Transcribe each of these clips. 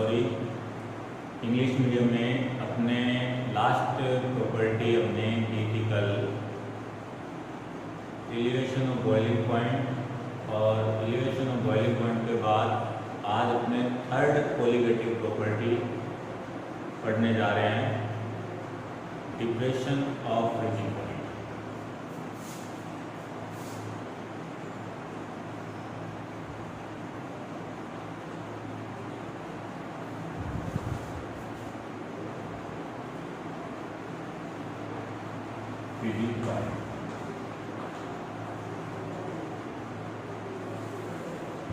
Sorry English medium में अपने last property हमने की थी कल एलिवेशन ऑफ बॉइलिंग पॉइंट, और एलिवेशन ऑफ बॉइलिंग पॉइंट के बाद आज अपने थर्ड कोलिगेटिव प्रॉपर्टी पढ़ने जा रहे हैं, depression of freezing point. Freezing point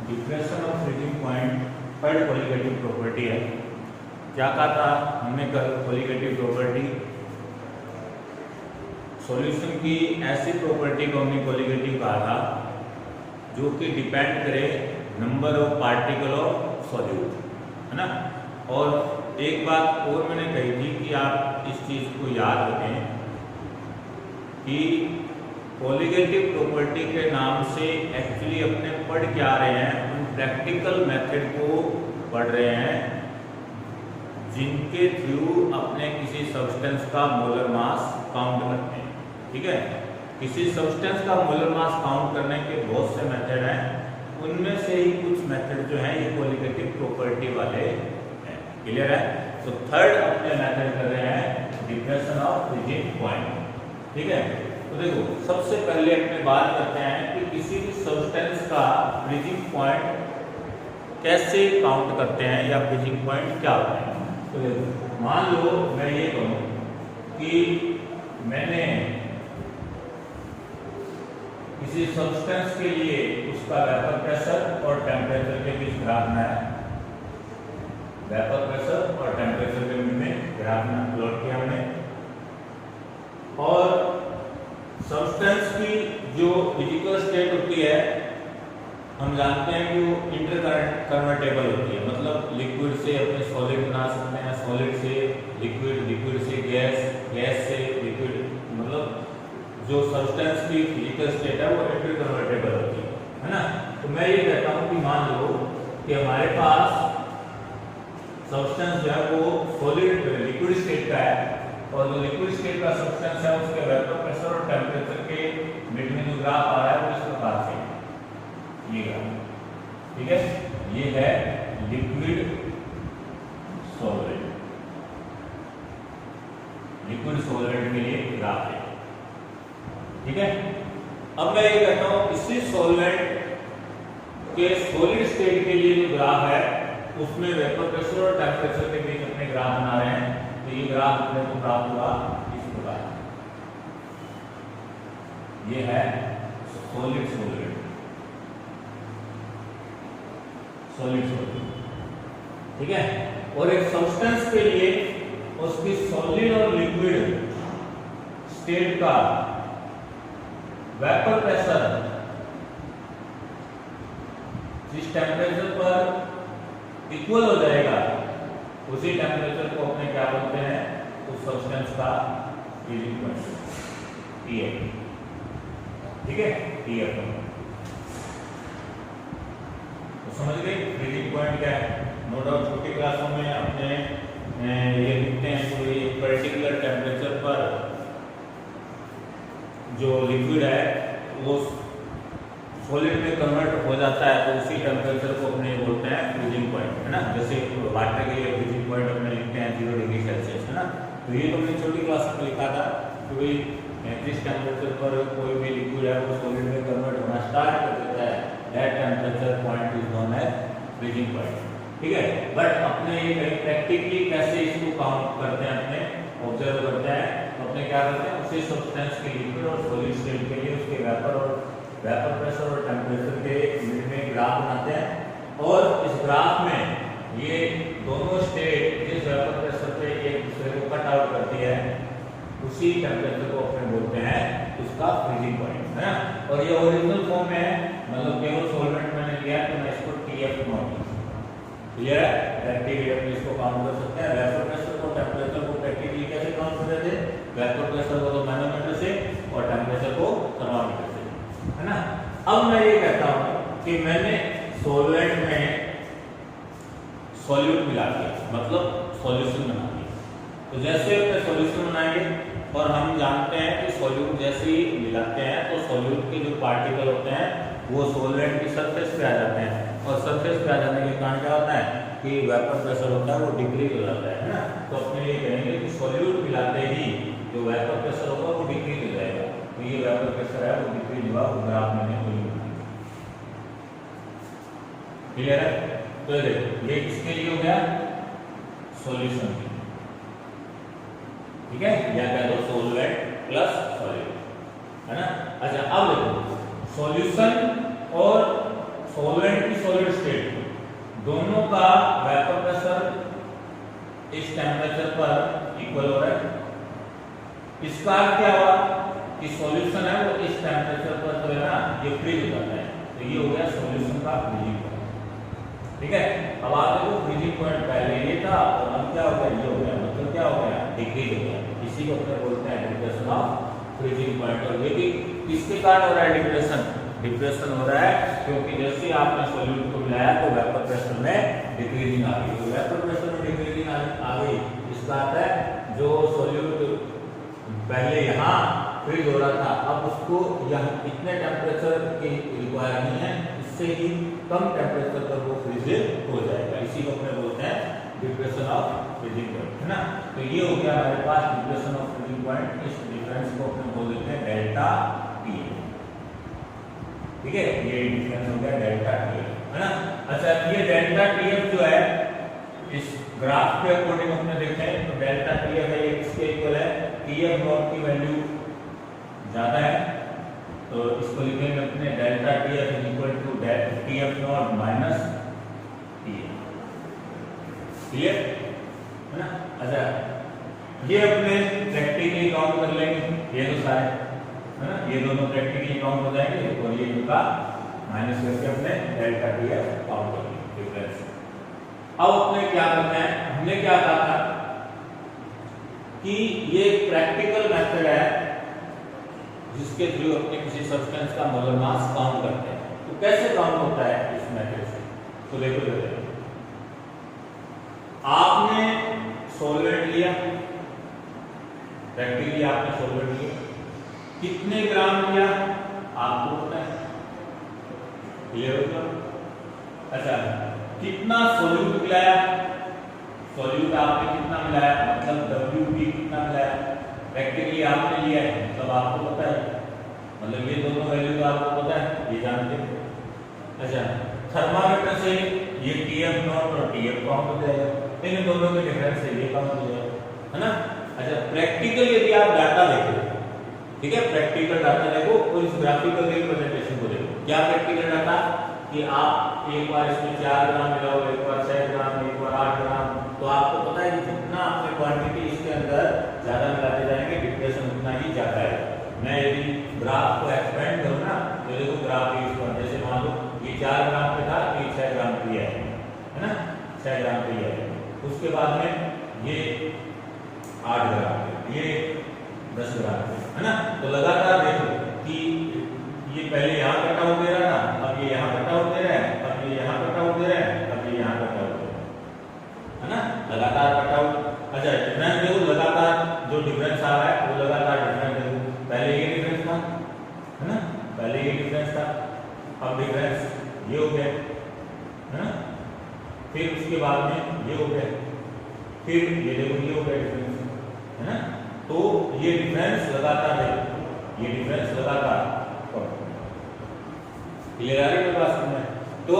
depression of freezing point third colligative property है। क्या कहा था हमने कल? कोलिगेटिव प्रॉपर्टी सॉल्यूशन की ऐसी प्रॉपर्टी को हमने कोलिगेटिव कहा था जो कि डिपेंड करे number of particle of solute, है ना। और एक बात और मैंने कही थी कि आप इस चीज़ को याद रखें कि कोलिगेटिव प्रॉपर्टी के नाम से एक्चुअली अपने पढ़ क्या रहे हैं, उन प्रैक्टिकल मेथड को पढ़ रहे हैं जिनके थ्रू अपने किसी सब्सटेंस का मोलर मास काउंट करते हैं। ठीक है, किसी सब्सटेंस का मोलर मास काउंट करने के बहुत से मेथड हैं, उनमें से ही कुछ मेथड जो हैं ये कोलिगेटिव प्रॉपर्टी वाले हैं। क्लियर है? तो थर्ड अपने मेथड कर रहे हैं डिप्रेशन ऑफ फ्रीजिंग पॉइंट। ठीक है, तो देखो सबसे पहले अपने बात करते हैं कि किसी भी सब्सटेंस का फ्रीजिंग पॉइंट कैसे काउंट करते हैं या फ्रीजिंग पॉइंट क्या होता है। तो देखो मान लो मैं ये कहूँ कि मैंने किसी सब्सटेंस के लिए उसका वेपर प्रेशर और टेम्परेचर के बीच ग्राफ बनाया, वेपर प्रेशर और टेम्परेचर के बीच में ग्राफ प्लॉट किया हमने, और सब्सटेंस की जो फिजिकल स्टेट होती है हम जानते हैं कि वो इंटरकन्वर्टेबल होती है, मतलब लिक्विड से अपने सॉलिड बना सकते हैं, सॉलिड से लिक्विड, लिक्विड से गैस, गैस से लिक्विड, मतलब जो सब्सटेंस की फिजिकल स्टेट है वो इंटरकन्वर्टेबल होती है ना। तो मैं ये कहता हूँ कि मान लो कि हमारे पास सब्सटेंस जो है वो सॉलिड लिक्विड स्टेट का है, और जो लिक्विड स्टेट का सब्सटेंस है उसके वेपर प्रेशर और टेम्परेचर के बीच में जो ग्राफ आ रहा है वो इस प्रकार से ये ग्राफ। ठीक है, ये है लिक्विड सॉलिड, लिक्विड सॉलिड के लिए ग्राफ है। ठीक है, अब मैं ये कहता हूँ इसी सॉल्वेंट के सॉलिड स्टेट के लिए जो ग्राफ है उसमें वेपर प्रेशर और टेम्परेचर के बीच अपने ग्राफ बना रहे हैं। तो ये ग्राफ अपने को प्राप्त हुआ इस प्रकार, ये है सॉलिड सॉलिड, सॉलिड सॉलिड। ठीक है, और एक सब्सटेंस के लिए उसकी सॉलिड और लिक्विड स्टेट का वेपर प्रेशर जिस टेम्परेचर पर इक्वल हो जाएगा उसी टेम्परेचर को अपने क्या बोलते हैं, उस सब्सटेंस का फ्रीजिंग पॉइंट, टीएफ। ठीक है, टीएफ तो समझ गए फ्रीजिंग पॉइंट क्या है। नो डाउट छोटी क्लासों में अपने ये लिखते हैं कोई पर्टिकुलर टेम्परेचर पर जो लिक्विड है वो सॉलिड में कन्वर्ट हो जाता है, तो उसी टेम्परेचर को अपने बोलते हैं फ्रीजिंग पॉइंट, है ना। जैसे वाटर के लिए फ्रीजिंग पॉइंट अपने लिखते हैं 0 डिग्री सेल्सियस, है ना। तो ये तो हमने छोटी क्लास में लिखा था कि भाई जिस टेम्परेचर पर कोई भी लिक्विड है वो सॉलिड में कन्वर्ट होना स्टार्ट कर देता है, that temperature point is known as freezing point. ठीक है, बट अपने ये कहीं प्रैक्टिकली कैसे इसको काउंट करते हैं, अपने ऑब्जर्व करते हैं, तो अपने क्या करते हैं उसी सब्सटेंस के लिक्विड और सॉलिड स्टेट के लिए उसके वेपर प्रेशर और टेम्परेचर के बीच में ग्राफ बनाते हैं, और इस ग्राफ में ये दोनों स्टेट जिस वेपर प्रेशर पे एक दूसरे को कट आउट करती है उसी टेम्परेचर को अपने बोलते हैं उसका फ्रीजिंग पॉइंट, है ना। और ये ओरिजिनल फॉर्म में है, मतलब केवल सॉल्वेंट मैंने लिया तो मैं इसको टीएफ नॉट, क्लियर है, प्रैक्टिकली अपने इसको काउंट कर सकते हैं। वेपर प्रेशर को टेम्परेचर को प्रैक्टिकली कैसे काउंट करते थे, वेपर प्रेशर को तो मैनोमीटर से और टेम्परेचर को थर्मामीटर से, है ना। अब मैं ये कहता हूं कि मैंने सॉल्वेंट में सॉल्यूट मिला के, मतलब सॉल्यूशन बना के। तो जैसे अपने सॉल्यूशन बनाएंगे और हम जानते हैं कि सॉल्यूट जैसे ही मिलाते हैं तो सॉल्यूट के जो पार्टिकल होते हैं वो सॉल्वेंट की सरफेस पे आ जाते हैं, और सरफेस पे आ जाने के कारण क्या होता है कि वेपर प्रेशर होता है वो डिक्रीज हो जाता है ना। तो अपने ये कहेंगे कि सॉल्यूट मिलाते ही जो वेपर प्रेशर होगा वो डिक्रीज हो जाएगा। तो ये वेपर प्रेशर है वो डिक्रीज हुआ, वो ग्राफ मैंने क्लियर है। तो देखो ये किसके लिए हो गया, सॉल्यूशन के, ठीक है, या कह दो सॉल्वेंट प्लस सॉल्यूट, है ना। अच्छा अब देखो सॉल्यूशन और सॉल्वेंट की सॉलिड स्टेट दोनों का वेपर प्रेशर इस टेम्परेचर पर इक्वल हो रहा है। इसका अर्थ क्या हुआ कि सॉल्यूशन है वो इस टेम्परेचर पर जो है ना ये फ्रीज हो जाता है। तो ये हो गया सॉल्यूशन का फ्रीजिंग पॉइंट, ठीक है। अब आप देखो फ्रीजिंग पॉइंट पहले ये था और अब क्या हो गया, ये हो गया, मतलब क्या हो गया, डिक्रीज हो गया। इसी को अपने बोलते हैं डिप्रेशन ऑफ फ्रीजिंग पॉइंट। और ये भी किसके कारण हो रहा है डिप्रेशन, डिप्रेशन हो रहा है क्योंकि जैसे ही आपने सॉल्यूट को मिलाया तो वेपर प्रेशर में डिक्रीजिंग आ गई। तो वेपर प्रेशर में डिक्रीजिंग आ गई, इसका अर्थ है जो सॉल्यूट पहले यहाँ फ्रीज हो रहा था अब उसको यहाँ इतने टेम्परेचर की रिक्वायर नहीं है, इससे ही कम टेम्परेचर पर वो फ्रीज हो जाएगा। इसी को अपने बोलते हैं डिप्रेशन ऑफ फ्रीजिंग पॉइंट, है ना। तो ये हो गया हमारे पास डिप्रेशन ऑफ फ्रीजिंग पॉइंट। इस डिफरेंस को अपने बोल देते हैं डेल्टा टी, ठीक है। ये डिफरेंस हो गया डेल्टा टी, है ना। अच्छा ये डेल्टा टीएफ जो है इस ग्राफ के अकॉर्डिंग अपने देखें तो डेल्टा टीएफ है ये किसके इक्वल है, टीएफ नॉट की वैल्यू ज्यादा है तो इसको लिखेंगे अपने delta TF is equal to TF naught minus TF, clear है ना। अच्छा ये अपने प्रैक्टिकली काउंट कर लेंगे ये तो सारे, है ना, ये दोनों प्रैक्टिकली काउंट हो जाएंगे और ये इनका माइनस करके अपने डेल्टा टीएफ काउंट कर लेंगे डिफरेंस। अब अपने क्या करना है, हमने क्या कहा था कि ये प्रैक्टिकल मेथड है जिसके थ्रू अपने किसी सब्सटेंस का मोलर मास काउंट करते हैं। तो कैसे काउंट होता है इस मेथड से, तो देखो आपने सॉल्वेंट लिया, प्रैक्टिकली आपने सॉल्वेंट लिया, कितने ग्राम लिया आपको पता है, क्लियर हो गया। अच्छा कितना सॉल्यूट मिलाया, सॉल्यूट आपने कितना मिलाया मतलब WP कितना मिलाया, प्रैक्टिकली आपने लिया है मतलब आपको पता है, मतलब ये दोनों वैल्यू तो आपको पता है, ये जानते हैं। अच्छा थर्मामीटर से ये TF नॉट और TF काउंट हो जाएगा, इन दोनों के डिफरेंस से ये काउंट हो जाएगा, है ना। अच्छा प्रैक्टिकल यदि आप डाटा देखो, ठीक है, प्रैक्टिकल डाटा देखो और इस ग्राफिकल रिप्रेजेंटेशन को देखो। क्या प्रैक्टिकल डाटा कि आप एक बार इसमें 4 ग्राम मिलाओ, एक बार 6 ग्राम, एक बार 8 ग्राम, तो आपको पता है कि जितना आपने क्वांटिटी इसके अंदर ज्यादा मिलाते जाएंगे डिप्रेशन उतना ही ज्यादा है। मैं यदि ग्राफ को एक्सपेंड करूँ ना तो देखो ग्राफ यूज कर, जैसे मान लो ये 4 ग्राम पे था तो ये 6 ग्राम पे है ना, 6 ग्राम पे है। उसके बाद में ये 8 ग्राम पे, ये 10 ग्राम पे, है ना। तो लगातार देखो कि ये पहले यहाँ कटा हो दे रहा था, अब ये यहाँ कटा हो दे रहा है, अब ये यहाँ कटा हो दे रहा है, अब ये यहाँ कटा हो दे रहा है ना, लगातार कटा हो। अच्छा डिफरेंस देखो, लगातार जो डिफरेंस आ रहा है वो लगातार डिफरेंस देखो, पहले ये डिफरेंस था, है ना, पहले ये डिफरेंस था, अब डिफरेंस ये हो गया, है ना, फिर उसके बाद में ये हो गया, फिर ये देखो ये हो गया डिफरेंस, है ना। तो ये डिफरेंस लगातार है, ये डिफरेंस लगातार क्लियर आ रही है बात में। तो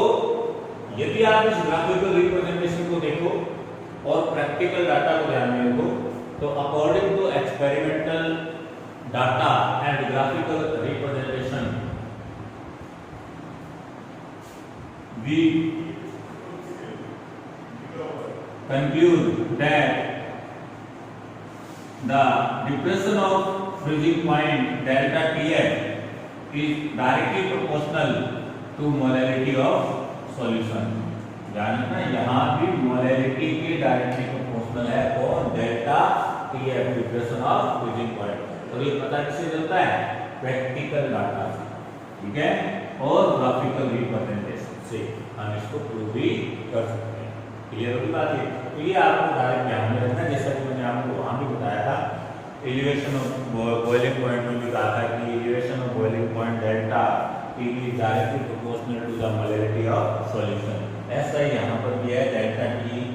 यदि आप इस ग्राफिकल रिप्रेजेंटेशन को देखो और प्रैक्टिकल डाटा को ध्यान में रखो तो according to experimental data and graphical representation we conclude that the depression of freezing point delta TF is directly proportional to molality of solution। जानना यहाँ भी मोलैरिटी के डायरेक्टली प्रोपोर्शनल है कौन, delta TF depression of freezing point. और ये पता किससे चलता है, प्रैक्टिकल डाटा से, ठीक है, और ग्राफिकल रिप्रेजेंटेशन से हम इसको प्रूव भी कर सकते हैं। क्लियर होगी बात ये। तो ये आपको डायरेक्ट ध्यान में रखना, जैसा कि मैंने आपको वहाँ भी बताया था एलिवेशन ऑफ बॉइलिंग पॉइंट में भी कहा था कि elevation of boiling point delta T is directly proportional to the molality of solution. ऐसा ही यहाँ पर भी है, delta T is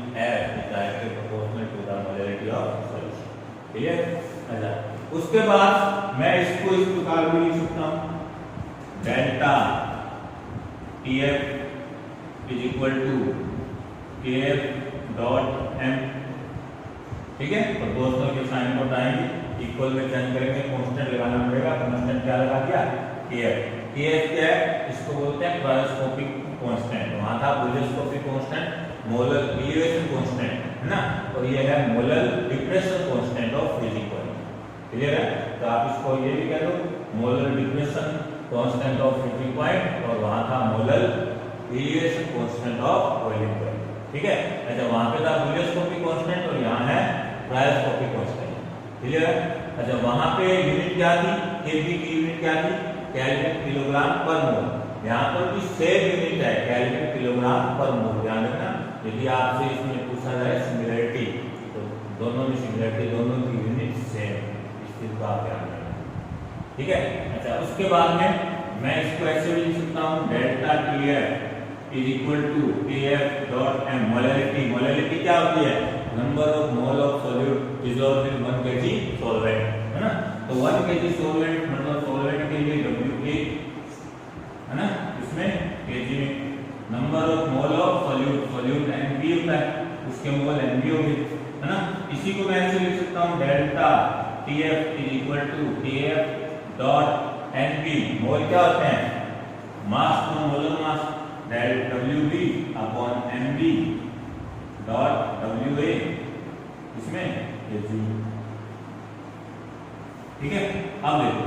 directly proportional to the molality of solution. Clear? अच्छा, उसके बाद मैं इसको इस प्रकार भी लिख सकता हूँ, delta T F is equal to K F dot M. ठीक है, प्रोपोर्शनल के साइन को हटाएंगे, इक्वल में चेंज करेंगे, कांस्टेंट लगाना पड़ेगा। कांस्टेंट क्या लगा दिया? के एफ। के एफ क्या है? इसको बोलते हैं क्रायोस्कोपिक कांस्टेंट। वहां था बुलियोस्कोपिक कांस्टेंट, मोलर एलिवेशन कांस्टेंट, है ना, और ये है molar depression constant of freezing point. Clear है? तो आप इसको ये भी कह दो, molar depression constant of freezing point, और वहां था molar elevation constant of boiling point. ठीक है? अच्छा, वहां पे था बुलियोस्कोपिक कांस्टेंट और यहाँ है क्रायोस्कोपिक कांस्टेंट। क्लियर है? अच्छा, वहां पे यूनिट क्या थी? केबी की यूनिट क्या थी? केल्विन किलोग्राम पर मोल। यहाँ पर भी सेम यूनिट है, केल्विन किलोग्राम पर मोल। ध्यान रखना, यदि आपसे इसमें पूछा जाए सिमिलरिटी, तो दोनों में सिमिलरिटी, दोनों की यूनिट सेम, इस चीज का ध्यान रखना। ठीक है? अच्छा, उसके बाद में मैं इसको ऐसे भी लिख सकता हूँ, delta T F is equal to K F dot M. Molality, molality क्या होती है? Number of mole of solute dissolved in 1 kg solvent, है ना। तो 1 kg सॉल्वेंट मतलब सॉल्वेंट के लिए WK, है ना, इसमें kg में number of mole of solute, solute NP होता है, उसके मोल NB होंगे, है ना। इसी को मैं ऐसे लिख सकता हूँ, delta TF is equal to KF dot NP। Mole क्या होते हैं? मास तो molar mass, del WB upon MB dot WA, इसमें ये जी। ठीक है, अब देखो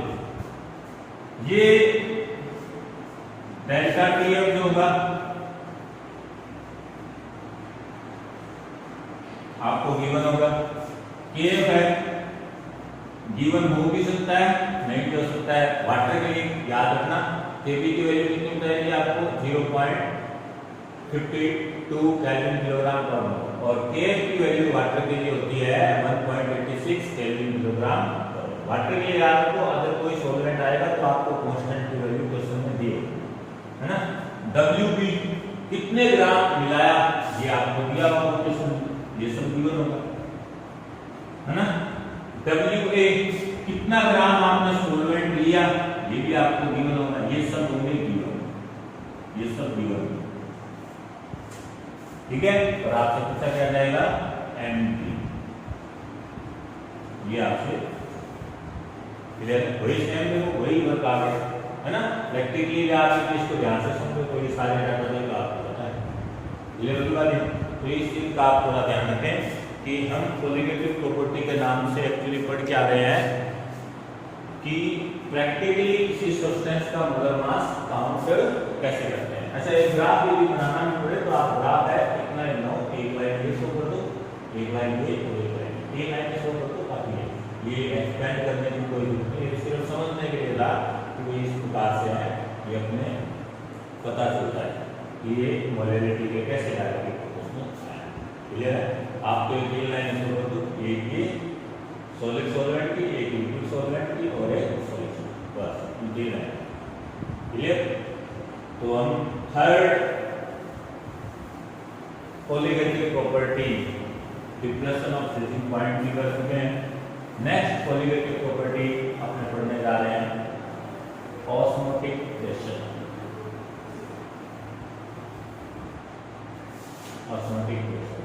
ये डेल्टा TF जो होगा आपको गिवन होगा, KF है, गिवन हो भी सकता है, नहीं भी हो सकता है। वाटर के लिए याद रखना, Kb की वैल्यू कितनी बताएगी आपको? 0.52 केल्विन किलोग्राम पर मोल, और Kf की वैल्यू वाटर के लिए होती है 1.86 केल्विन किलोग्राम पर मोल। वाटर के लिए याद रखो, अगर कोई सॉल्वेंट आएगा तो आपको कांस्टेंट की वैल्यू क्वेश्चन में दी है ना। Wb कितने ग्राम मिलाया, ये आपको दिया होगा क्वेश्चन, ये सब गिवन होगा, है ना। WA कितना ग्राम आपने सॉल्वेंट लिया, ये भी आपको गिवन होगा। ये सब होंगे गिवन, ये सब गिवन। ठीक है, और आपसे पूछा क्या जाएगा? MP। ये आपसे क्लियर है? वही सेम देखो, वही वर्क आ गया, है ना। प्रैक्टिकली आप इसको ध्यान से समझो तो ये सारे डाटा देगा आपको पता है। क्लियर होगी बात? तो इस चीज का आप थोड़ा ध्यान रखें कि हम कोलिगेटिव प्रॉपर्टी के नाम से एक्चुअली पढ़ के आ रहे हैं कि प्रैक्टिकली किसी सब्सटेंस का मोलर मास काउंट कैसे करते हैं। अच्छा, एक ग्राफ यदि बनाना भी पड़े तो आप ग्राफ है कितना है, 9, एक लाइन ये शो कर दो, एक लाइन ये, और एक लाइन शो कर दो, काफी है। ये एक्सपेंड करने की कोई जरूरत नहीं है, सिर्फ समझने के लिए था कि ये इस प्रकार से है, ये अपने पता चलता है कि ये मोलैलिटी के कैसे डायरेक्टली उसमें आया। क्लियर है? आपको एक लाइन शो कर दो, एक ये सॉलिड सॉल्वेंट की, एक लिक्विड सॉल्वेंट की, और एक सॉल्यूशन, बस ये लाइन। क्लियर? तो हम third colligative property depression of freezing point भी कर चुके हैं। नेक्स्ट कोलिगेटिव प्रॉपर्टी अपने पढ़ने जा रहे हैं, ऑस्मोटिक प्रेशर। ऑस्मोटिक प्रेशर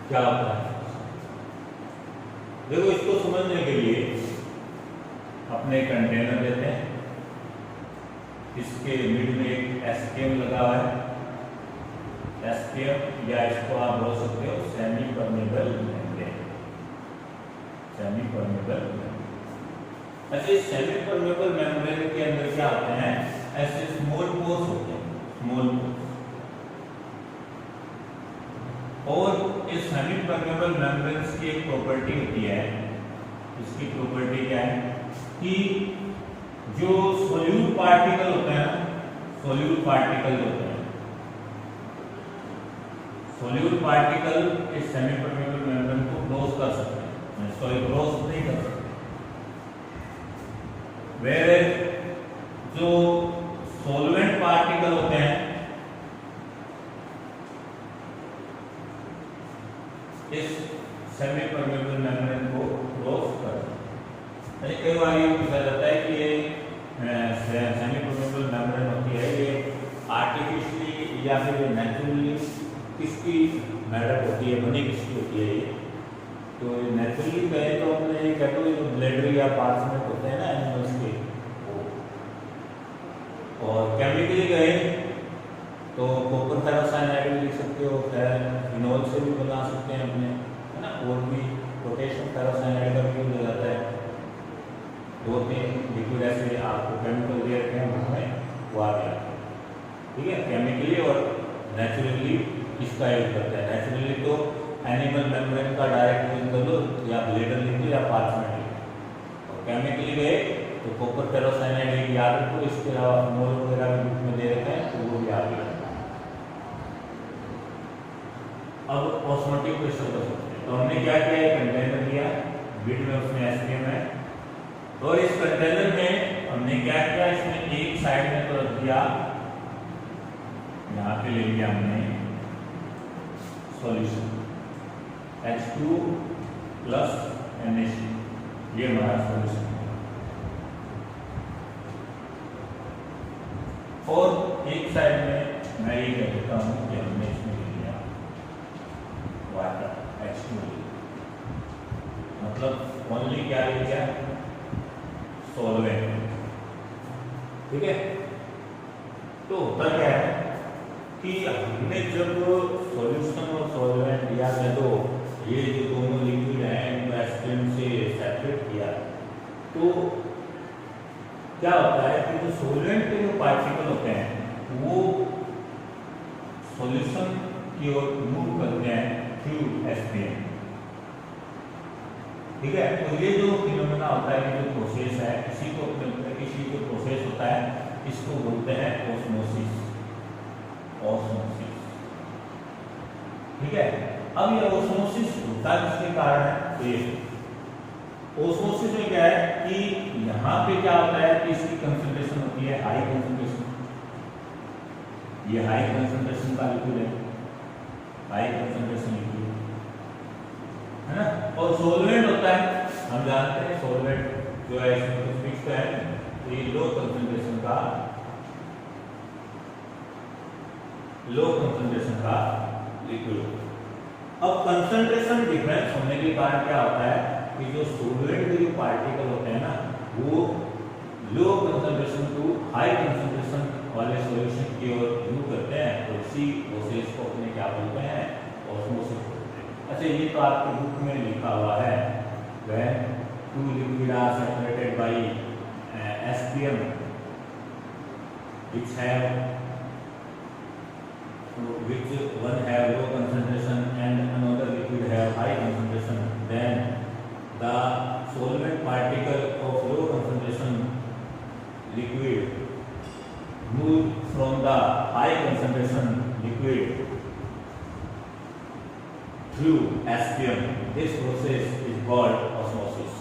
क्या होता है? देखो, इसको समझने के लिए अपने कंटेनर लेते हैं, इसके मिड में एक एसकेएम लगा हुआ है, एसकेएम, या इसको आप बोल सकते हो semi permeable membrane, semi permeable membrane. अच्छा, इस सेमी परमेबल मेम्ब्रेन के अंदर क्या होते हैं? ऐसे स्मॉल पोर्स होते हैं, स्मॉल पोर्स। और इस सेमी परमेबल मेम्ब्रेन्स की एक प्रॉपर्टी होती है, इसकी प्रॉपर्टी क्या है? कि जो सोल्यूट पार्टिकल होते हैं, सोल्यूट पार्टिकल होते हैं, सोल्यूट पार्टिकल इस सेमी परमेबल मेम्ब्रेन को क्रॉस कर सकते हैं, सॉरी क्रॉस नहीं कर सकते। वेयर जो सॉल्वेंट पार्टिकल होते हैं इस सेमी परमेबल मेम्ब्रेन को क्रॉस कर सकते हैं। कई बार ये पूछा जाता है कि ये सेमी परमेबल मेम्ब्रेन होती है, ये आर्टिफिशियली या फिर नेचुरली किसकी मेडअप होती है, बनी किसकी होती है? ये तो नेचुरली कहे तो अपने ये कहते हैं जो ब्लेडर या पार्चमेंट होते हैं ना एनिमल्स के, और केमिकली गए तो कॉपर फेरोसाइनाइड भी लिख सकते हो, फिनोल से भी बना सकते हैं अपने, है ना, और भी पोटेशियम फेरोसाइनाइड का भी यूज हो जाता है। दो तीन लिक्विड ऐसे आपको केमिकल दे रखे हैं उसमें, वो आ गया, ठीक है। केमिकली और नेचुरली इसका यूज करते हैं। नेचुरली तो एनिमल मेम्ब्रेन का डायरेक्ट यूज कर लो, या ब्लेडर लिख लो या पार्चमेंट लिख लो। और केमिकली गए तो कॉपर फेरोसाइनाइड याद रखो, इसके अलावा फिनोल वगैरह भी बुक में दे रखे हैं तो वो भी आ गया। अब ऑस्मोटिक प्रेशर का सोचते हैं, तो हमने क्या किया, एक कंटेनर लिया, बीच में उसमें एसपीएम है, और इस कंटेनर में हमने क्या किया, इसमें एक साइड में तो रख दिया, यहाँ पे ले लिया हमने सॉल्यूशन H2 प्लस NaC, ये हमारा सॉल्यूशन है। और एक साइड में मैं ये कह देता हूँ कि हमने इसमें ले लिया वाटर H2, मतलब ओनली क्या ले लिया, सॉल्वेंट, ठीक है। तो होता क्या है कि हमने जब सॉल्यूशन और सॉल्वेंट या तो ये जो दोनों लिक्विड हैं इनको एसपीएम से सेपरेट किया, तो क्या होता है कि जो सॉल्वेंट के जो पार्टिकल होते हैं वो सॉल्यूशन की ओर मूव करते हैं थ्रू एसपीएम, ठीक है। तो ये जो फिनोमेना होता है, ये जो प्रोसेस है, इसी को इसी जो प्रोसेस होता है इसको बोलते हैं ऑस्मोसिस, ऑस्मोसिस, ठीक है। अब ये ऑस्मोसिस होता है किसके कारण है, तो ये ऑस्मोसिस में क्या है कि यहाँ पे क्या होता है कि इसकी कंसंट्रेशन होती है हाई कंसंट्रेशन, ये हाई कंसंट्रेशन का लिक्विड है, हाई कंसंट्रेशन लिक्विड है ना। और सॉल्वेंट होता है, हम जानते हैं सॉल्वेंट जो है इसमें कुछ फिक्स्ड है, तो ये लो कंसंट्रेशन का लिक्विड। अब कंसंट्रेशन डिफरेंस होने के कारण क्या होता है कि जो सॉल्वेंट के जो पार्टिकल होते हैं ना वो low concentration to high concentration वाले सॉल्यूशन की ओर मूव करते हैं, तो इसी प्रोसेस को अपने क्या बोलते हैं, ऑस्मोसिस बोलते हैं। अच्छा, ये तो आपके बुक में लिखा हुआ है, when two liquid are separated by SPM which one have low concentration and another liquid have high concentration, then the solvent particle of low concentration liquid move from the high concentration liquid through SPM. This process is called osmosis.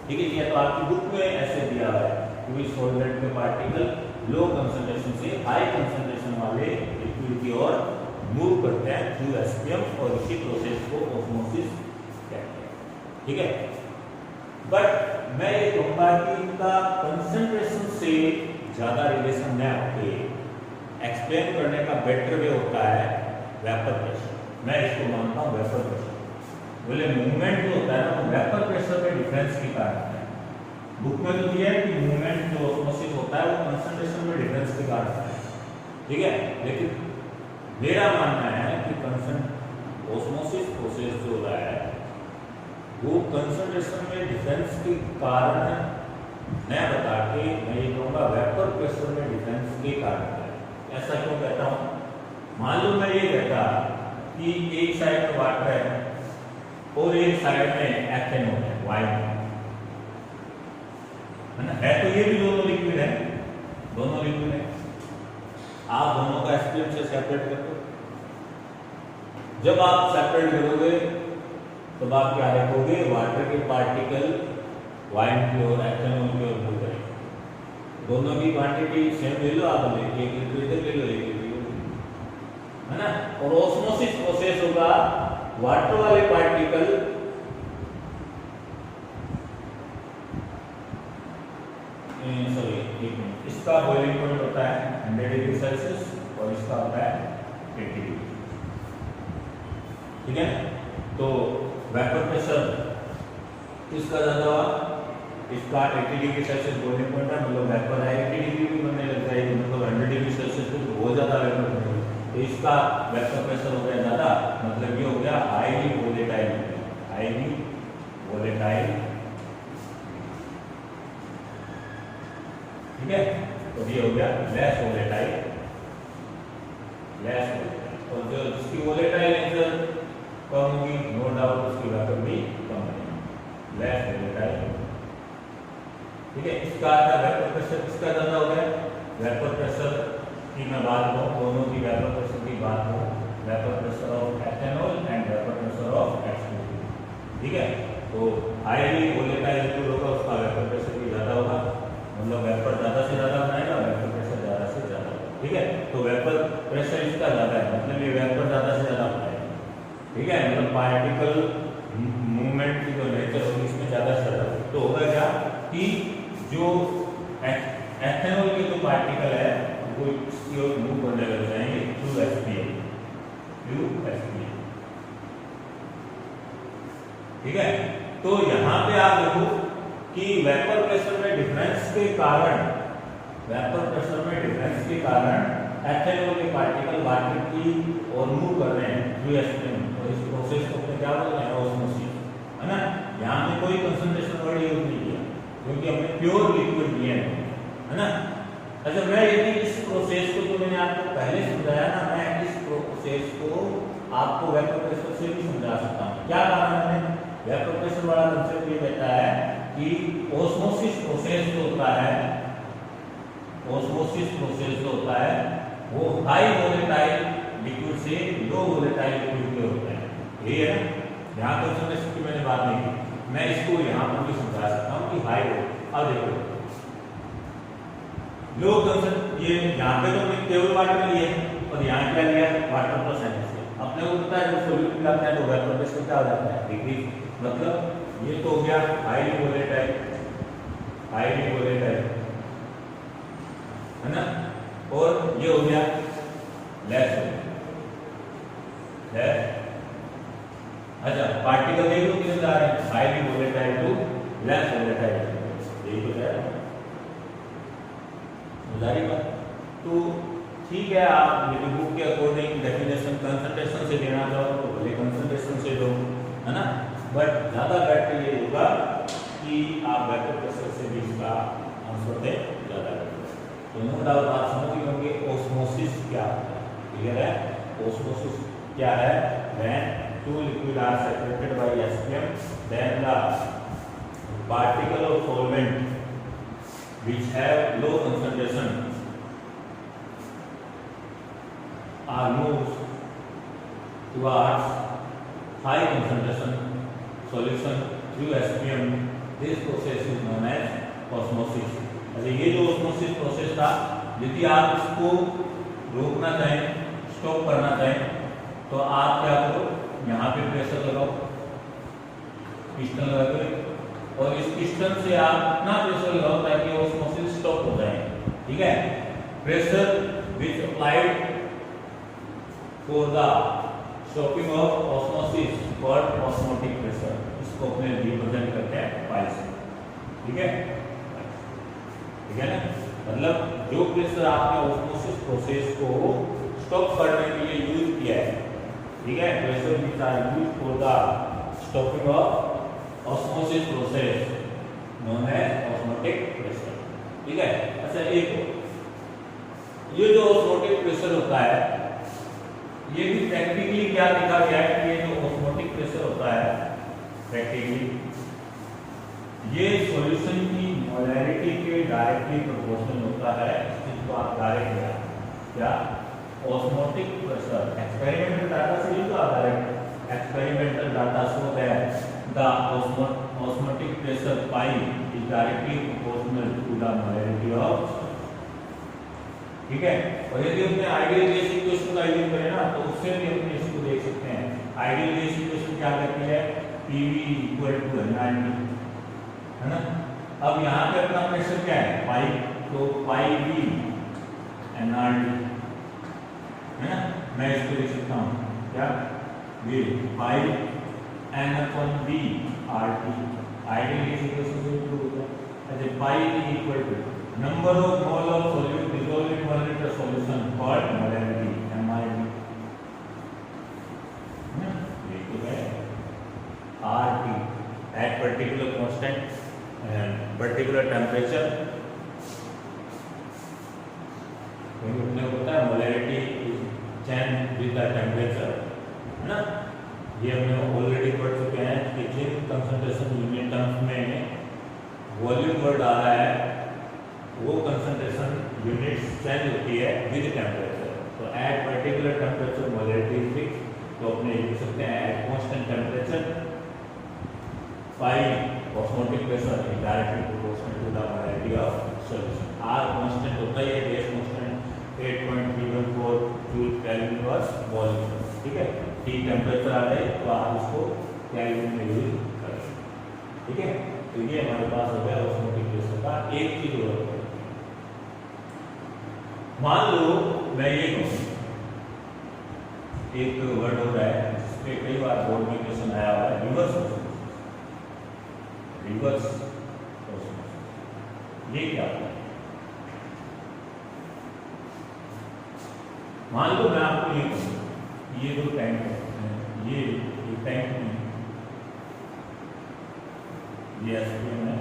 ठीक है, ये तो आपकी book में ऐसे दिया है कि सॉल्वेंट के पार्टिकल लो कंसंट्रेशन से हाई कंसंट्रेशन वाले लिक्विड की ओर मूव करते हैं थ्रू एसपीएम, और इसी प्रोसेस को ऑस्मोसिस कहते हैं, ठीक है। बट मैं ये कहूँगा कि इनका कंसंट्रेशन से ज़्यादा रिलेशन न होते, एक्सप्लेन करने का बेटर वे होता है वेपर प्रेशर। मैं इसको मानता हूँ वेपर प्रेशर, बोले मूवमेंट जो होता है ना वो वेपर प्रेशर में डिफरेंस के कारण है। बुक में तो दिया है कि मूवमेंट जो ऑस्मोसिस होता है वो कंसंट्रेशन में डिफरेंस के कारण है, ठीक है। लेकिन मेरा मानना है कि ऑस्मोसिस प्रोसेस जो हो रहा है वो कंसंट्रेशन में डिफरेंस के कारण न बता के मैं ये कहूँगा वेपर प्रेशर में डिफरेंस के कारण है। ऐसा क्यों कहता हूँ, मान लो मैं ये कहता कि एक साइड में वाटर है और एक साइड में एथेनॉल है, वाइन, है ना। है तो ये भी दोनों लिक्विड है, दोनों लिक्विड है। आप दोनों का एसपीएम से सेपरेट कर दो। जब आप सेपरेट करोगे तब आप क्या लिखोगे, वाटर के पार्टिकल वाइन की और एथेनॉल की ओर मूव करेंगे। दोनों की क्वांटिटी सेम ले लो, आप एक लीटर इधर ले लो, एक लीटर, है ना। और ऑस्मोसिस प्रोसेस होगा, वाटर वाले पार्टिकल इसका बॉइलिंग पॉइंट होता है 100 डिग्री सेल्सियस और इसका होता है 80 डिग्री, ठीक है। तो वेपर प्रेशर किसका ज्यादा हुआ, इसका 80 डिग्री सेल्सियस बॉइलिंग पॉइंट है, मतलब वेपर है 80 डिग्री भी बनने लग जाएगी, मतलब 100 डिग्री सेल्सियस पे बहुत ज्यादा वेपर बनेगी, तो इसका वेपर प्रेशर हो गया ज्यादा, मतलब ये हो गया हाईली वोलेटाइल, हाईली वोलेटाइल, ठीक है। तो ये हो गया लेस वोलेटाइल, लेस वोलेटाइल। और जो जिसकी वोलेटाइल नेचर कम होगी, नो डाउट उसकी वेपर भी कम होगी, लेस वोलेटाइल, ठीक है। इसका वेपर प्रेशर किसका ज्यादा हो गया, वेपर प्रेशर की मैं बात करूं, दोनों की वेपर प्रेशर की बात करूं, vapour pressure of ethanol and vapour pressure of H2O, ठीक है। तो हाईली वोलेटाइल लिक्विड होगा, उसका वेपर प्रेशर भी ज्यादा होगा, मतलब वेपर ज्यादा से ज्यादा बनाएगा, वेपर प्रेशर ज्यादा से ज्यादा, ठीक है। तो वेपर प्रेशर इसका ज्यादा है, मतलब ये वेपर ज्यादा से ज्यादा बनाएगा, ठीक है। मतलब पार्टिकल मूवमेंट की जो नेचर होगी इसमें ज्यादा से ज्यादा, तो होगा क्या कि जो एथेनॉल के जो पार्टिकल है वो इसकी ओर मूव करने लग जाएंगे थ्रू एसपीएम, ठीक है। तो यहाँ पे आप देखो कि वेपर प्रेशर में डिफरेंस के कारण, वेपर प्रेशर में डिफरेंस के कारण एथेनॉल के पार्टिकल वाटर की ओर मूव कर रहे हैं थ्रू एसपीएम, और इस प्रोसेस को अपने क्या बोलते हैं, ऑस्मोसिस, है ना। यहाँ पे कोई कंसंट्रेशन वर्ड यूज नहीं किया क्योंकि हमने प्योर लिक्विड लिए है ना। अच्छा, मैं यदि इस प्रोसेस को जो मैंने आपको पहले समझाया ना, मैं इस प्रोसेस को आपको वेपर प्रेशर से भी समझा सकता हूँ। क्या कारण है, वेपर प्रेशर वाला कंसेप्ट ये कहता है कि ऑस्मोसिस प्रोसेस जो होता है, ऑस्मोसिस प्रोसेस जो होता है वो हाई वोलेटाइल लिक्विड से लो वोलेटाइल लिक्विड में होता है, यही है ना। यहाँ कंसंट्रेशन की मैंने बात नहीं की, मैं इसको यहाँ पर भी समझा सकता हूँ कि हाई हो। अब देखो लो कंसंट्रेशन, ये यहाँ पे तो हमने केवल वाटर लिया और यहाँ क्या लिया, वाटर प्लस NaCl। अपने को पता है जब सॉल्यूट मिलाते हैं तो वेपर प्रेशर क्या हो जाता है, डिक्रीज, मतलब ये तो हो गया हाईली वोलेटाइल, हाईली वोलेटाइल, है ना। और ये हो गया लेस, लेस। अच्छा, पार्टिकल देख लो किधर जा रहे हैं, highly volatile to less volatile, यही तो है, जारी बात। तो ठीक है, आप मेरी बुक के अकॉर्डिंग डेफिनेशन कंसंट्रेशन से देना चाहो तो भले कंसंट्रेशन से दो, है ना, बट ज़्यादा बेटर ये होगा कि आप वेपर प्रेशर से भी इसका आंसर दें ज़्यादा बेटर। तो नो डाउट आप समझ गए होंगे ऑस्मोसिस क्या होता है, क्लियर है। ऑस्मोसिस क्या है, when two liquid are separated by SPM, then the particle of solvent which have low concentration are moved towards high concentration solution through SPM. This process is known as osmosis. अच्छा, ये जो osmosis process था, यदि आप इसको रोकना चाहें, stop करना चाहें, तो आप क्या करो, यहाँ पे प्रेशर लगाओ, पिस्टन लगा कर, और इस पिस्टन से आप इतना प्रेशर लगाओ ताकि ऑस्मोसिस स्टॉप हो जाए, ठीक है। Pressure which applied for the stopping of osmosis called osmotic pressure, इसको अपने रिप्रेजेंट करते हैं पाई से, ठीक है, ठीक है ना। मतलब जो प्रेशर आपने ऑस्मोसिस प्रोसेस को स्टॉप करने के लिए यूज किया है, ठीक है, pressure which are used for the stopping of osmosis process known as osmotic pressure, ठीक है। अच्छा, एक ये जो ऑस्मोटिक प्रेशर होता है, ये भी प्रैक्टिकली क्या देखा गया है कि ये जो ऑस्मोटिक प्रेशर होता है प्रैक्टिकली, ये सॉल्यूशन की मोलैरिटी मोलैरिटी के डायरेक्टली प्रोपोर्शनल होता है, जिसको आप डायरेक्ट क्या ऑस्मोटिक प्रेशर, एक्सपेरिमेंटल डाटा से लिखो आप direct, experimental data show that the osmotic pressure pipe is directly proportional to the molarity of, ठीक है। और यदि अपने आइडियल गैस इक्वेशन का यूज करें ना तो उससे भी अपने इसको देख सकते हैं। आइडियल गैस इक्वेशन क्या कहती है, PV इक्वल टू NRT, है ना। अब यहाँ पे अपना प्रेशर क्या है, पाइप, तो पाई V NRT, है ना। मैं इसको लिख सकता हूँ क्या, ये pi N/V RT, ideal gas equation से प्रूव होता है। अच्छा, pi equal to number of mole of solute dissolved in 1 litre solution called molarity, MID, ये तो है RT at particular constant and particular temperature। हमने होता है molarity change with the temperature, है ना। ये हमने ऑलरेडी पढ़ चुके हैं कि जिन कंसंट्रेशन यूनिट टर्म्स में वॉल्यूम वर्ड आ रहा है वो कंसंट्रेशन यूनिट चेंज होती है विद टेम्परेचर। तो at particular temperature molarity is fix, तो अपने लिख सकते हैं at constant temperature pi osmotic pressure is directly proportional to the molarity of solution. R constant होता है, गैस कांस्टेंट 8.314 जूल केल्विन पर वॉल्यूम, ठीक है। T टेम्परेचर आ जाए तो आप इसको केल्विन में यूज करें, ठीक है। तो ये हमारे पास हो गया ऑस्मोटिक प्रेशर का। एक चीज और मान लो मैं ये कहूँ, एक वर्ड हो रहा है जिसपे कई बार बोर्ड में क्वेश्चन आया हुआ है, रिवर्स ऑस्मोसिस। रिवर्स ऑस्मोसिस ये क्या है, मान लो मैं आपको ये कहूँ, ये जो टैंक है, ये टैंक में ये एस्पिरिन है,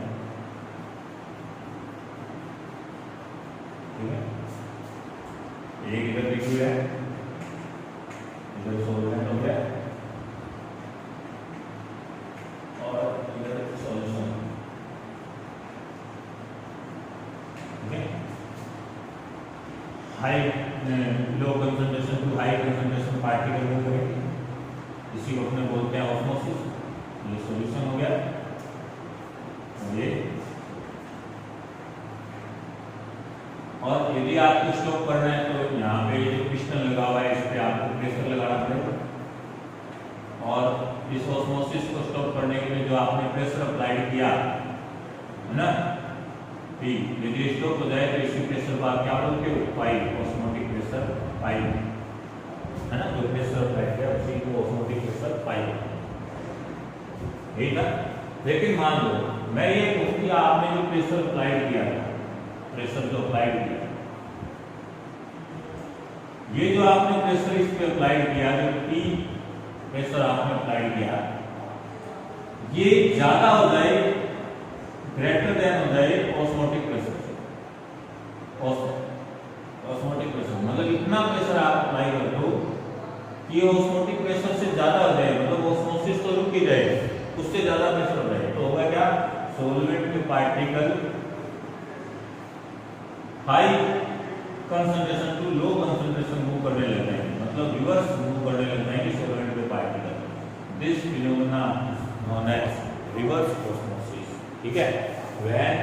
ठीक है। एक इधर लिक्विड है, इधर सॉल्वेंट हो गया और इधर सॉल्यूशन, ठीक है। High low concentration to high concentration particle move करेगी, इसी को अपने बोलते हैं ऑस्मोसिस। ये सॉल्यूशन हो गया, ये। और यदि आपको स्टॉप करना है तो यहाँ पे ये जो पिस्टन लगा हुआ है इस पे आपको प्रेशर लगाना पड़ेगा, और इस ऑस्मोसिस को स्टॉप करने के लिए जो आपने प्रेशर अप्लाई किया है ना, यदि स्टॉप हो जाए तो इसी प्रेशर को आप क्या बोलते हो, पाइप, ऑस्मोटिक प्रेशर पाइप, है ना। जो प्रेशर अप्लाई किया उसी को ऑस्मोटिक प्रेशर पाइप, ठीक है। लेकिन मान लो मैं ये कहूँ कि आपने जो प्रेशर अप्लाई किया, प्रेशर जो अप्लाई किया, ये जो आपने प्रेशर इस पे अप्लाई किया, जो P प्रेशर आपने अप्लाई किया, ये ज्यादा हो जाए, ग्रेटर देन हो जाए ऑस्मोटिक प्रेशर से। ऑस्मोटिक प्रेशर मतलब इतना प्रेशर आप अप्लाई कर दो कि ऑस्मोटिक प्रेशर से ज्यादा हो जाए, मतलब ऑस्मोसिस तो रुक ही जाए, उससे ज्यादा प्रेशर हो जाए, तो होगा क्या, सॉल्वेंट के particle high concentration to low concentration move करने लग जाएंगे, मतलब रिवर्स मूव करने लग जाएंगे सॉल्वेंट के particle. This phenomena known as reverse osmosis, ठीक है। When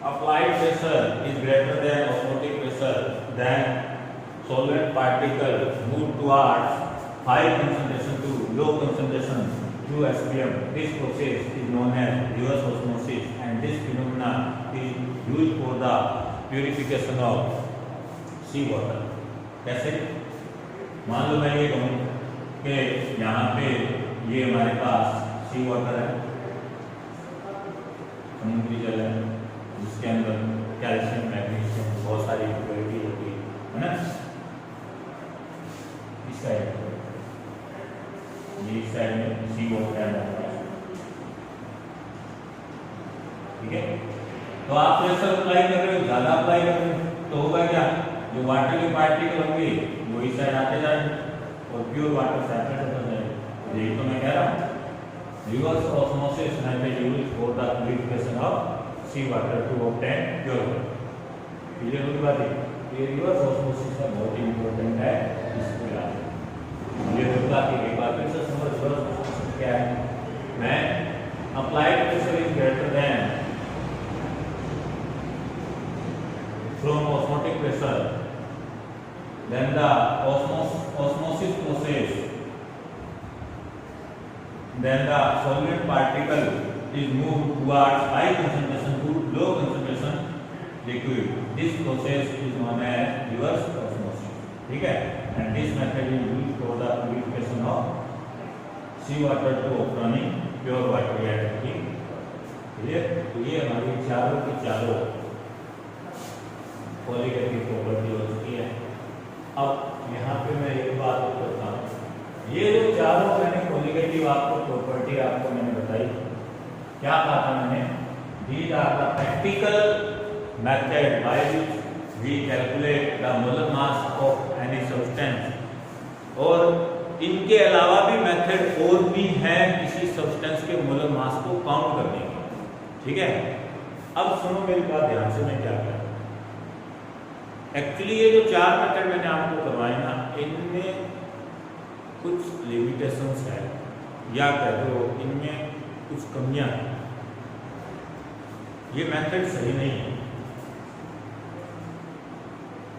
applied pressure is greater than osmotic pressure, then solvent particle move towards high concentration to low concentration through SPM. This process is known as reverse osmosis, and this phenomena is used for the purification of sea water. कैसे? मान लो मैं ये कहूँ कि यहाँ पे ये हमारे पास सी वाटर है, समुद्री जल है, जिसके अंदर कैल्शियम, मैग्नीशियम, बहुत सारी इम्प्योरिटी होती है ना। इस साइड ये इस साइड में सी वाटर है, ठीक है। तो आप प्रेशर अप्लाई कर रहे हो, ज्यादा अप्लाई कर रहे हो, तो होगा क्या, जो वाटर के पार्टिकल होंगे वो इस साइड आते जाएंगे और प्योर वाटर सेपरेट होता जाएगा। यही तो मैं कह रहा हूँ, reverse osmosis method used for the purification of sea water to obtain pure water. Clear होगी बात है? ये रिवर्स ऑस्मोसिस का बहुत ही इंपॉर्टेंट है, इसको याद रखना। ये होगा कि एक बार फिर से समझ, रिवर्स ऑस्मोसिस क्या है? मैं applied pressure is greater than from osmotic pressure, then the osmosis process, then the solvent particle is moved towards high concentration to low concentration liquid. This process is known as reverse osmosis. ठीक है? And this method is used for the purification of seawater to obtaining pure water. ये हमारी चारों की चारों पॉलीगेटिव property हो चुकी है। अब यहाँ पे मैं एक बात करता हूँ, ये जो चारों मैंने पॉलीगेटिव आपको प्रॉपर्टी आपको मैंने बताई, क्या कहा था मैंने? These are the practical method by which we calculate the molar mass of any substance. और इनके अलावा भी मेथड और भी है किसी सब्सटेंस के मोलर मास को काउंट करने के। ठीक है? अब सुनो मेरी बात ध्यान से, मैं क्या कह रहा हूं। एक्चुअली ये जो चार मेथड मैंने आपको करवाए ना, इनमें कुछ लिमिटेशंस है, या कह दो इनमें कुछ कमियां हैं। ये मेथड सही नहीं है।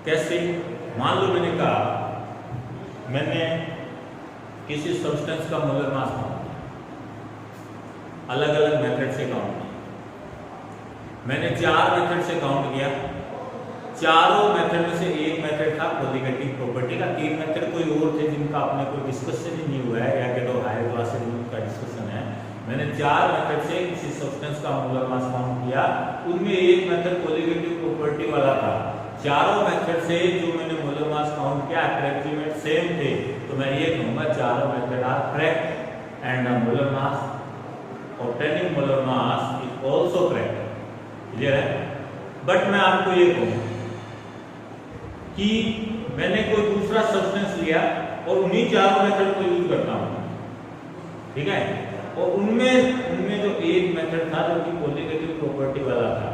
कैसे? मान लो मैंने कहा, मैंने किसी सब्सटेंस का मोलर मास काउंट किया, अलग अलग मेथड से काउंट किया। मैंने चार मेथड से काउंट किया, चारों मेथड में से एक मेथड था पॉलीगेटिव प्रॉपर्टी का, तीन मेथड कोई और थे जिनका अपने कोई डिस्कशन ही नहीं हुआ है, या कि तो हायर क्लासेस में उनका डिस्कशन है। मैंने चार मेथड से किसी सब्सटेंस का मोलर मास काउंट किया, उनमें एक मेथड पॉलीगेटिव प्रॉपर्टी वाला था। चारों मेथड से जो मैंने मोलर मास काउंट किया अप्रोक्सीमेट सेम थे, तो मैं ये कहूँगा चारों method are correct and the molar mass obtaining molar mass is also correct. Clear है? बट मैं आपको ये कहूँगा कि मैंने कोई दूसरा सब्सटेंस लिया और उन्हीं चारों मेथड को यूज करता हूँ। ठीक है? और उनमें जो एक मेथड था जो कि पॉलीगेटिव प्रॉपर्टी वाला था,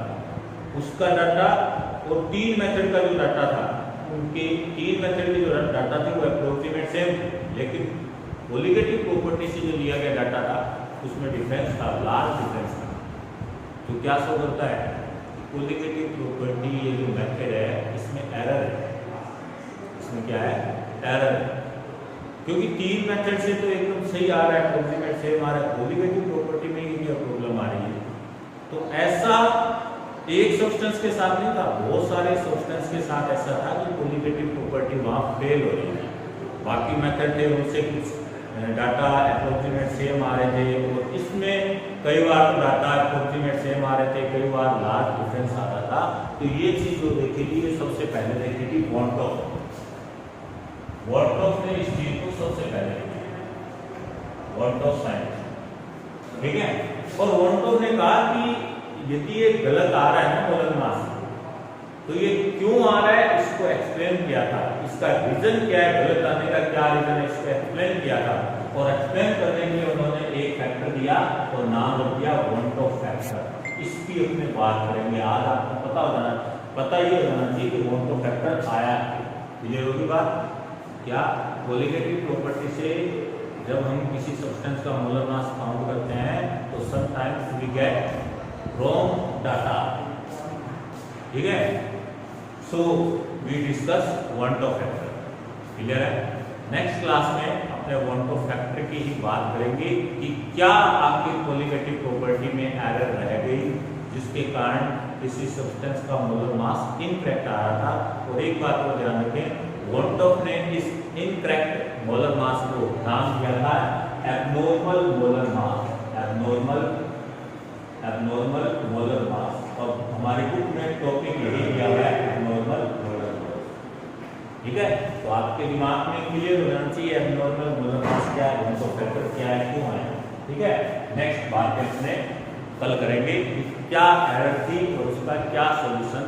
उसका डाटा और तीन मेथड का जो डाटा था, उनके तीन मेथड के जो डाटा थे वो अप्रोक्सीमेट सेम थे, लेकिन पॉलीगेटिव प्रॉपर्टी से जो लिया गया डाटा था उसमें डिफरेंस था, लार्ज डिफरेंस था। तो क्या शो करता है? पॉलीगेटिव प्रॉपर्टी ये जो मेथड है इसमें एरर है। इसमें क्या है? एरर है, क्योंकि तीन मेथड से तो एकदम सही आ रहा है, अप्रोक्सीमेट सेम आ रहा है, पॉलीगेटिव प्रॉपर्टी में ये क्या प्रॉब्लम आ रही है? तो ऐसा एक सब्सटेंस के साथ नहीं था, बहुत सारे सब्सटेंस के साथ ऐसा था कि पॉलीगेटिव प्रॉपर्टी वहाँ फेल हो रही है। बाकी मेथड थे उनसे कुछ डाटा अप्रोक्सीमेट सेम आ रहे थे, और इसमें कई बार तो डाटा अप्रोक्सीमेट सेम आ रहे थे, कई बार लार्ज डिफरेंस आता था। तो ये चीज जो देखी थी, ये सबसे पहले देखी थी वॉन्टॉफ ने इस चीज को सबसे पहले वॉन्टॉफ साइंस। ठीक है? और वॉन्टॉफ ने कहा कि यदि ये गलत आ रहा है ना मोलर मास, तो ये क्यों आ रहा है इसको एक्सप्लेन किया था। इसका रीजन क्या है, गलत आने का क्या रीजन है, इसको एक्सप्लेन किया था। और एक्सप्लेन करने के लिए उन्होंने एक फैक्टर दिया और नाम रख दिया वॉन्टॉफ फैक्टर। इसकी अपने बात करेंगे आज। आपको पता ये होना चाहिए कि वॉन्टॉफ फैक्टर आया है। क्लियर होगी बात? क्या पॉलीगेटिव प्रॉपर्टी से जब हम किसी सब्सटेंस का मोलर मास काउंट करते हैं तो sometimes we get wrong data. ठीक है? So we discuss van 't Hoff factor. Clear है? नेक्स्ट क्लास में अपने वॉन्टॉफ फैक्टर की ही बात करेंगे कि क्या आपकी पॉलीगेटिव प्रॉपर्टी में एरर रह गई जिसके कारण किसी सब्सटेंस का मोलर मास इनकरेक्ट आ रहा था। और एक बात को ध्यान रखें, वॉन्टॉफ ने इस इनकरेक्ट मोलर मास को नाम दिया था abnormal molar mass. Abnormal molar mass. और हमारी बुक में टॉपिक यही दिया हुआ है, एबनॉर्मल मोलर मास। ठीक है? तो आपके दिमाग में क्लियर हो जाना चाहिए एबनॉर्मल मोलर मास क्या है, वॉन्टॉफ फैक्टर क्या है, क्यों है। ठीक है? नेक्स्ट बात अपने कल करेंगे कि क्या एरर थी और उसका क्या सॉल्यूशन